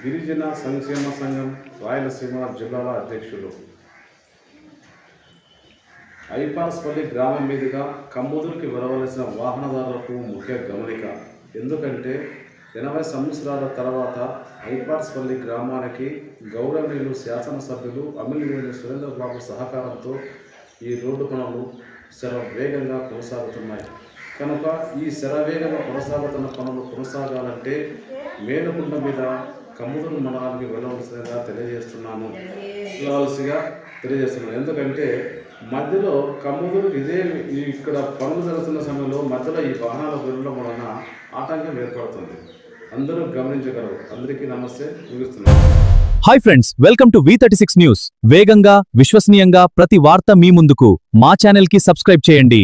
గిరిజన సంక్షేమ సంఘం రాయలసీమ జిల్లాల అధ్యక్షులు. ఐపార్స్పల్లి గ్రామం మీదుగా కమ్మూదురికి వెళ్ళవలసిన వాహనదారులకు ముఖ్య గమనిక. ఎందుకంటే 80 సంవత్సరాల తర్వాత ఐపార్స్పల్లి గ్రామానికి గౌరవనీయులు శాసనసభ్యులు అమిలినేని సురేంద్రబాబు సహకారంతో ఈ రోడ్డు పనులు శరవేగంగా కొనసాగుతున్నాయి. కనుక ఈ శరవేగంగా కొనసాగుతున్న పనులు కొనసాగాలంటే మేలుకుంట మీద కమ్మూరు మండలానికి వెళ్ళవలసినగా తెలియజేస్తున్నాను. ఎందుకంటే మధ్యలో కమ్మూరు ఇక్కడ పనులు జరుగుతున్న సమయంలో మధ్యలో ఈ వాహనాలు వెళ్ళడం వలన ఆటంకం ఏర్పడుతుంది. అందరూ గమనించగలరు. అందరికీ నమస్తే, ముగిస్తున్నాను. Hi friends, welcome to V36 news. వేగంగా, విశ్వసనీయంగా ప్రతి వార్త మీ ముందుకు. మా ఛానల్ కి సబ్స్క్రైబ్ చేయండి.